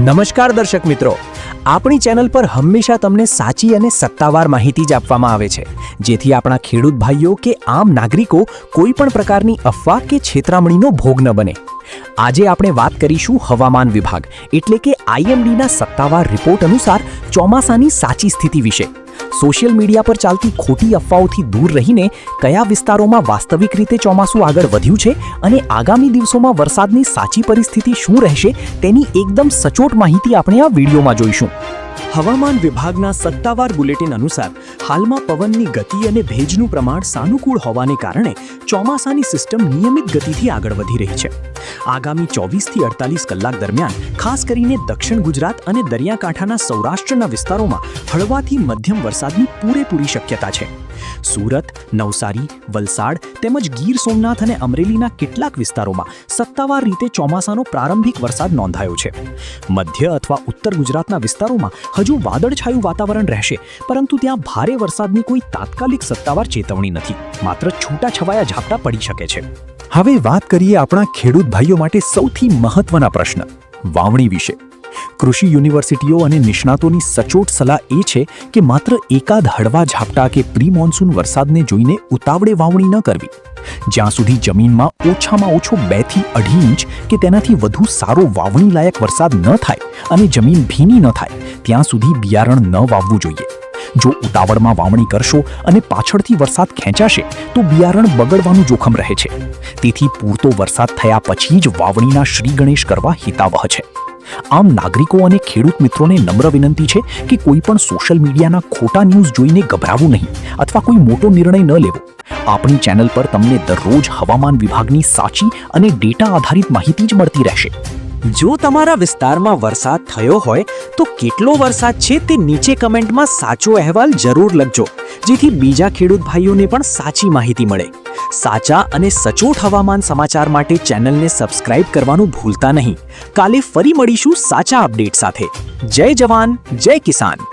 નમસ્કાર દર્શક મિત્રો, આપણી ચેનલ પર હંમેશા તમને સાચી અને સત્તાવાર માહિતી જ આપવામાં આવે છે, જેથી આપણા ખેડૂત ભાઈઓ કે આમ નાગરિકો કોઈ પણ પ્રકારની અફવા કે છેતરામણીનો ભોગ ન બને। આજે આપણે વાત કરીશું હવામાન વિભાગ એટલે કે IMDના સત્તાવાર રિપોર્ટ અનુસાર ચોમાસાની સાચી સ્થિતિ વિશે। સોશિયલ મીડિયા પર ચાલતી ખોટી અફવાઓથી દૂર રહીને કયા વિસ્તારોમાં વાસ્તવિક રીતે ચોમાસું આગળ વધ્યું છે અને આગામી દિવસોમાં વરસાદની સાચી પરિસ્થિતિ શું રહેશે તેની એકદમ સચોટ માહિતી આપણે આ વિડીયોમાં જોઈશું। હવામાન વિભાગના સત્તાવાર બુલેટિન અનુસાર હાલમાં પવનની ગતિ અને ભેજનું પ્રમાણ સાનુકૂળ હોવાને કારણે ચોમાસાની સિસ્ટમ નિયમિત ગતિથી આગળ વધી રહી છે। આગામી 24 થી 48 કલાક દરમિયાન ખાસ કરીને દક્ષિણ ગુજરાત અને દરિયાકાંઠાના સૌરાષ્ટ્રના વિસ્તારોમાં હળવાથી મધ્યમ વરસાદની પૂરેપૂરી શક્યતા છે। સુરત, નવસારી, વલસાડ તેમજ ગીર સોમનાથ અને અમરેલીના કેટલાક વિસ્તારોમાં સત્તાવાર રીતે ચોમાસાનો પ્રારંભિક વરસાદ નોંધાયો છે। મધ્ય અથવા ઉત્તર ગુજરાતના વિસ્તારોમાં હજુ વાદળછાયું વાતાવરણ રહેશે, પરંતુ ત્યાં ભારે વરસાદની કોઈ તાત્કાલિક સત્તાવાર ચેતવણી નથી, માત્ર છૂટાછવાયા ઝાપટા પડી શકે છે। હવે વાત કરીએ આપણા ખેડૂત ભાઈઓ માટે સૌથી મહત્વના પ્રશ્ન વાવણી વિશે। કૃષિ યુનિવર્સિટીઓ અને નિષ્ણાતોની સચોટ સલાહ એ છે કે માત્ર એકાદ હળવા ઝાપટા કે પ્રી મોન્સૂન વરસાદને જોઈને ઉતાવળે વાવણી ન કરવી। જ્યાં સુધી જમીનમાં ઓછામાં ઓછો 2 થી 2.5 ઇંચ કે તેનાથી વધુ સારો વાવણી લાયક વરસાદ ન થાય અને જમીન ભીની ન થાય ત્યાં સુધી બિયારણ ન વાવવું જોઈએ। જો ઉતાવળમાં વાવણી કરશો અને પાછળથી વરસાદ ખેંચાશે તો બિયારણ બગડવાનું જોખમ રહે છે। તેથી પૂરતો વરસાદ થયા પછી જ વાવણીના શ્રી ગણેશ કરવા હિતાવહ છે। આમ નાગરિકો અને ખેડૂત મિત્રોને નમ્ર વિનંતી છે કે કોઈ પણ સોશિયલ મીડિયાના ખોટા ન્યૂઝ જોઈને ગભરાવું નહીં અથવા કોઈ મોટો નિર્ણય ન લેવો। આપણી ચેનલ પર તમને દરરોજ હવામાન વિભાગની સાચી અને ડેટા આધારિત માહિતી જ મળતી રહેશે। જો તમારા વિસ્તારમાં વરસાદ થયો હોય તો કેટલો વરસાદ છે તે નીચે કમેન્ટમાં સાચો અહેવાલ જરૂર લખજો, જેથી બીજા ખેડૂત ભાઈઓને પણ સાચી માહિતી મળે। સાચા અને સચોટ હવામાન સમાચાર માટે ચેનલને સબસ્ક્રાઇબ કરવાનું ભૂલતા નહીં। કાલે ફરી મળીશું સાચા અપડેટ સાથે। જય જવાન, જય કિસાન।